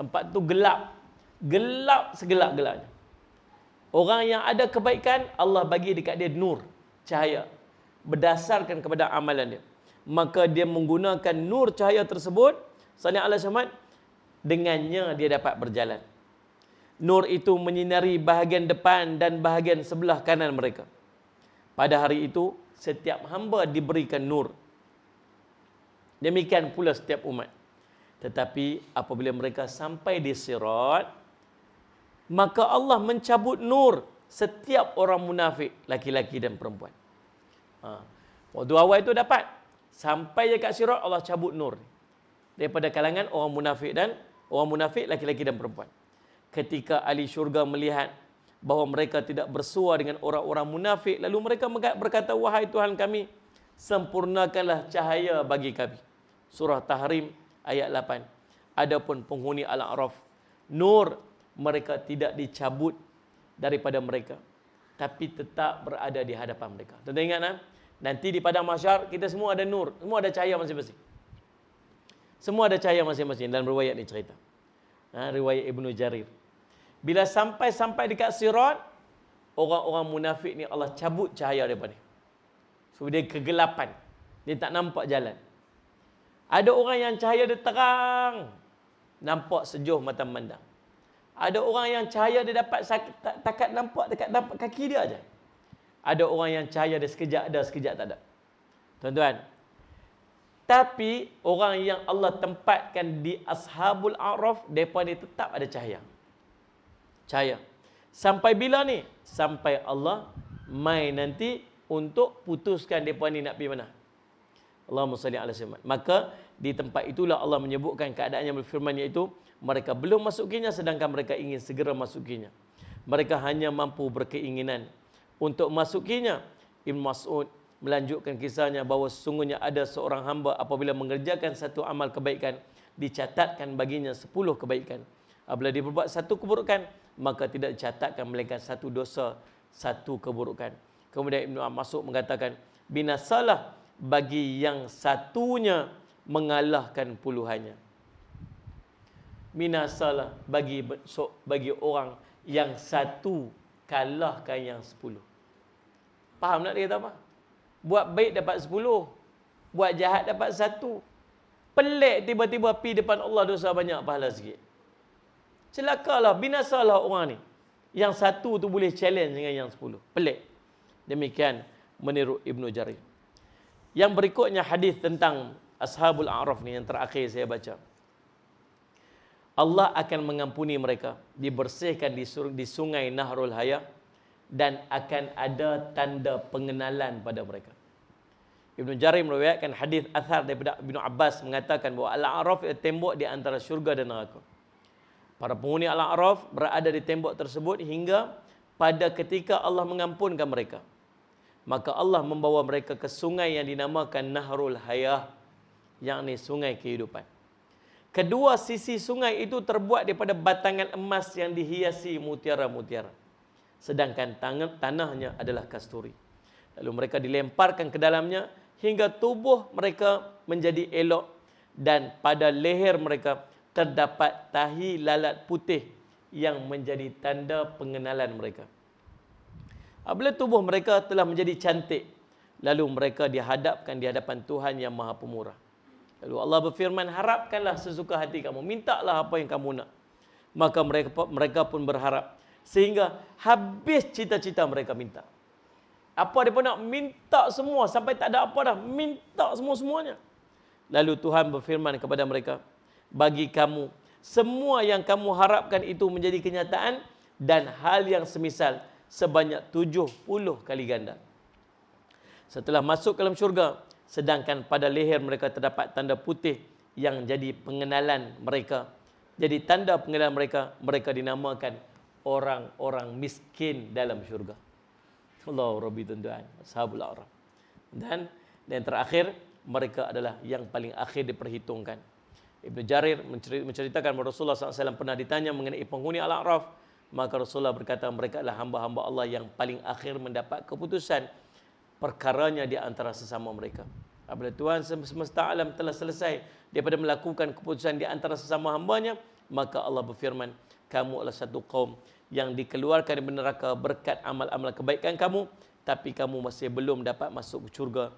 tempat tu gelap. Gelap segelap-gelapnya. Orang yang ada kebaikan, Allah bagi dekat dia nur, cahaya, berdasarkan kepada amalan dia. Maka dia menggunakan nur cahaya tersebut, sallallahu alaihi wasallam, dengannya dia dapat berjalan. Nur itu menyinari bahagian depan dan bahagian sebelah kanan mereka. Pada hari itu, setiap hamba diberikan nur. Demikian pula setiap umat. Tetapi apabila mereka sampai di sirat, maka Allah mencabut nur setiap orang munafik, laki-laki dan perempuan. Waktu awal itu dapat, sampai dekat sirat Allah cabut nur daripada kalangan orang munafik dan orang munafik laki-laki dan perempuan. Ketika ahli syurga melihat bahawa mereka tidak bersua dengan orang-orang munafik, lalu mereka berkata, wahai Tuhan kami, sempurnakanlah cahaya bagi kami. Surah Tahrim ayat 8. Adapun penghuni Al-A'raf, nur mereka tidak dicabut daripada mereka, tapi tetap berada di hadapan mereka. Tuan-tuan ingat, nanti di padang mahsyar kita semua ada nur, semua ada cahaya masing-masing. Semua ada cahaya masing-masing. Dalam riwayat ni cerita, riwayat Ibnu Jarir. Bila sampai dekat sirat, orang-orang munafik ni Allah cabut cahaya daripada dia. So dia kegelapan, dia tak nampak jalan. Ada orang yang cahaya dia terang, nampak sejuh mata memandang. Ada orang yang cahaya dia dapat takat nampak dekat kaki dia aja. Ada orang yang cahaya dia sekejap ada, sekejap tak ada. Tuan-tuan, tapi orang yang Allah tempatkan di Ashabul A'raf, mereka ni tetap ada cahaya. Cahaya. Sampai bila ni? Sampai Allah mai nanti untuk putuskan mereka ni nak pergi mana. Allahumma salli ala sayyidina. Maka di tempat itulah Allah menyebutkan keadaannya berfirman, iaitu mereka belum masukinya sedangkan mereka ingin segera masukinya. Mereka hanya mampu berkeinginan untuk masukinya. Ibn Mas'ud melanjutkan kisahnya bahawa sesungguhnya ada seorang hamba apabila mengerjakan satu amal kebaikan, dicatatkan baginya 10 kebaikan. Apabila dia berbuat satu keburukan, maka tidak dicatatkan melainkan satu dosa, satu keburukan. Kemudian Ibn Mas'ud mengatakan, binasalah bagi yang satunya mengalahkan puluhannya. Binasalah bagi orang yang satu kalahkan yang 10. Faham tak dia kata apa? Buat baik dapat 10, buat jahat dapat 1. Pelik tiba-tiba pergi depan Allah dosa banyak, pahala sikit. Celakalah, binasalah orang ni. Yang satu tu boleh challenge dengan yang 10. Pelik. Demikian menurut Ibnu Jarir. Yang berikutnya hadis tentang Ashabul A'raf ni yang terakhir saya baca. Allah akan mengampuni mereka, dibersihkan di sungai Nahrul Hayah, dan akan ada tanda pengenalan pada mereka. Ibnu Jarir meriwayatkan hadis athar daripada Ibnu Abbas mengatakan bahawa Al-A'raf ialah tembok di antara syurga dan neraka. Para penghuni Al-A'raf berada di tembok tersebut hingga pada ketika Allah mengampunkan mereka. Maka Allah membawa mereka ke sungai yang dinamakan Nahrul Hayah, yakni sungai kehidupan. Kedua sisi sungai itu terbuat daripada batangan emas yang dihiasi mutiara-mutiara. Sedangkan tanahnya adalah kasturi. Lalu mereka dilemparkan ke dalamnya hingga tubuh mereka menjadi elok, dan pada leher mereka terdapat tahi lalat putih yang menjadi tanda pengenalan mereka. Apabila tubuh mereka telah menjadi cantik, lalu mereka dihadapkan di hadapan Tuhan yang Maha Pemurah. Lalu Allah berfirman, harapkanlah sesuka hati kamu, mintalah apa yang kamu nak. Maka mereka pun berharap, sehingga habis cita-cita mereka minta. Apa mereka nak minta semua, sampai tak ada apa dah, minta semua-semuanya. Lalu Tuhan berfirman kepada mereka, bagi kamu, semua yang kamu harapkan itu menjadi kenyataan, dan hal yang semisal sebanyak 70 kali ganda. Setelah masuk ke dalam syurga, sedangkan pada leher mereka terdapat tanda putih yang jadi pengenalan mereka. Jadi tanda pengenalan mereka, mereka dinamakan orang-orang miskin dalam syurga. Allah Rabbi, tuan-tuan, Ashabul A'raf. Dan yang terakhir, mereka adalah yang paling akhir diperhitungkan. Ibnu Jarir menceritakan bahawa Rasulullah SAW pernah ditanya mengenai penghuni Al-A'raf, maka Rasulullah berkata mereka adalah hamba-hamba Allah yang paling akhir mendapat keputusan perkaranya di antara sesama mereka. Apabila Tuhan semesta alam telah selesai daripada melakukan keputusan di antara sesama hambanya, maka Allah berfirman, kamu adalah satu kaum yang dikeluarkan dari neraka berkat amal-amal kebaikan kamu, tapi kamu masih belum dapat masuk ke syurga.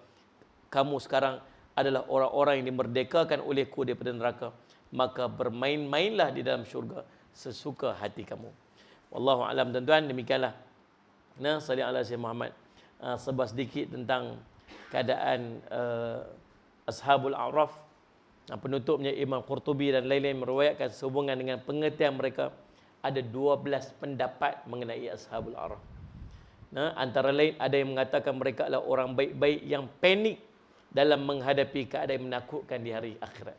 Kamu sekarang adalah orang-orang yang dimerdekakan olehku daripada neraka, maka bermain-mainlah di dalam syurga sesuka hati kamu. Wallahu alam, tuan-tuan, demikianlah. Salli ala Sayyidina Muhammad. Sebab sedikit tentang keadaan Ashabul A'raf. Penutupnya Imam Qurtubi dan lain-lain meriwayatkan sehubungan dengan pengertian mereka. ada 12 pendapat mengenai Ashabul Araf. Nah, antara lain ada yang mengatakan mereka adalah orang baik-baik yang panik dalam menghadapi keadaan yang menakutkan di hari akhirat.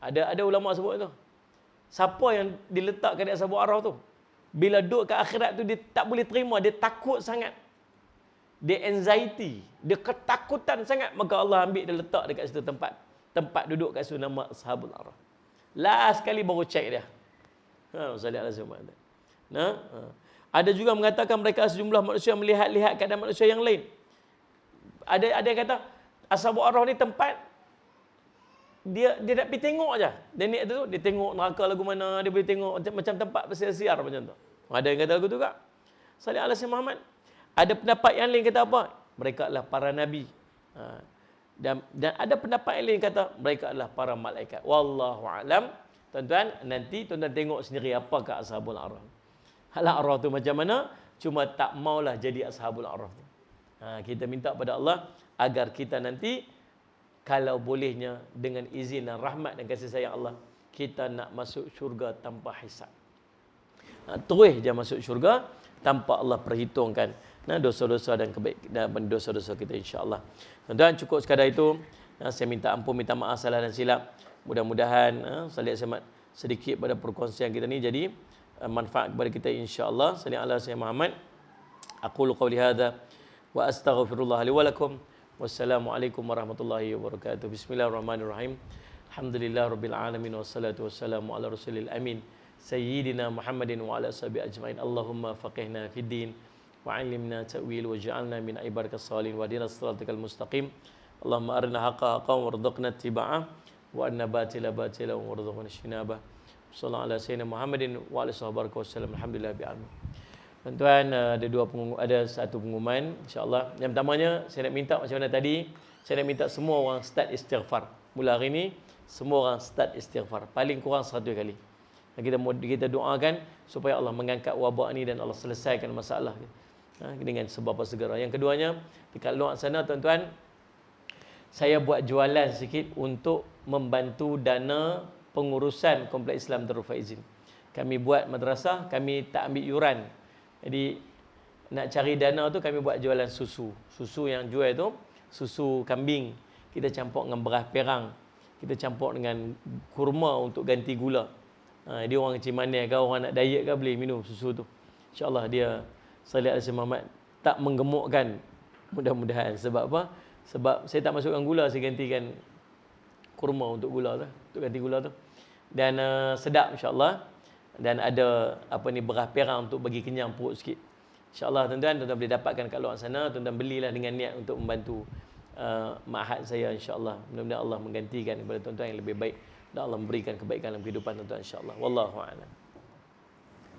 Ada ulama sebut tu. Siapa yang diletakkan di Ashabul Araf tu, bila duduk ke akhirat tu dia tak boleh terima, dia takut sangat. Dia anxiety, dia ketakutan sangat, maka Allah ambil dia letak dekat situ tempat duduk kat situ nama Ashabul Araf. Last kali baru check dia. Salih alaihi wasallam. Nah, ada juga mengatakan mereka sejumlah manusia melihat-lihat keadaan manusia yang lain. Ada yang kata Ashabul Araf ni tempat dia nak pergi tengok aja. Dia ni tu dia tengok neraka lagu mana, dia boleh tengok macam tempat bersiar macam tu. Ada yang kata lagu tu kak. Salih alaihi Muhammad. Ada pendapat yang lain kata apa? Mereka adalah para nabi. Dan ada pendapat yang lain kata mereka adalah para malaikat. Wallahu alam. Tuan-tuan, nanti tuan-tuan tengok sendiri apakah Ashabul Araf. Al-Araf tu macam mana? Cuma tak maulah jadi Ashabul Araf. Kita minta pada Allah agar kita nanti kalau bolehnya dengan izin dan rahmat dan kasih sayang Allah, kita nak masuk syurga tanpa hisab. Terus je masuk syurga tanpa Allah perhitungkan dosa-dosa dan dosa-dosa kita, insya-Allah. Tuan-tuan, cukup sekadar itu. Saya minta ampun, minta maaf salah dan silap. Mudah-mudahan salih semat sedikit pada perkongsian kita ni jadi manfaat kepada kita, insya-Allah. Salih ala sayyidina Muhammad. Aqulu qawli hadza wa astaghfirullah li wa lakum. Wassalamualaikum warahmatullahi wabarakatuh. Bismillahirrahmanirrahim. Alhamdulillahirabbil alamin wassalatu wassalamu ala rasulil amin sayyidina Muhammadin wa ala sahbihi ajmain. Allahumma faqihna fid din wa 'allimna ta'wil waj'alna min ibadikas salihin wahdina siratal mustaqim. Allahumma arina haqqa haqqan warzuqna ittiba'ah wa arina batila batilan warzuqna ijtinabah. Sallallahu ala sayyidina Muhammadin wa ala sahbihi wasallam. Alhamdulillah bi alamin. Tuan-tuan, ada satu pengumuman, insya-Allah. Yang pertamanya saya nak minta macam mana tadi, saya nak minta semua orang start istighfar. Mula hari ini semua orang start istighfar paling kurang 100 kali. Kita doakan supaya Allah mengangkat wabak ni dan Allah selesaikan masalah dengan sebab segera. Yang keduanya, dekat luar sana tuan-tuan, saya buat jualan sikit untuk membantu dana pengurusan Kompleks Islam Darul Faizin. Kami buat madrasah, kami tak ambil yuran. Jadi nak cari dana tu kami buat jualan susu. Susu yang jual tu susu kambing. Kita campur dengan beras perang. Kita campur dengan kurma untuk ganti gula. Dia orang kecil manis ke, orang nak diet ke, boleh minum susu tu. InsyaAllah dia salih alaihi Muhammad tak menggemukkan. Mudah-mudahan. Sebab apa? Sebab saya tak masukkan gula, saya gantikan kurma untuk gula tu, untuk ganti gula tu. Dan sedap insya-Allah. Dan ada beras perang untuk bagi kenyang perut sikit. InsyaAllah tuan-tuan boleh dapatkan kat luar sana. Tuan-tuan belilah dengan niat untuk membantu ma'had saya, insyaAllah. Mudah-mudahan Allah menggantikan kepada tuan-tuan yang lebih baik dan Allah memberikan kebaikan dalam kehidupan tuan-tuan, insyaAllah. Wallahu a'lam.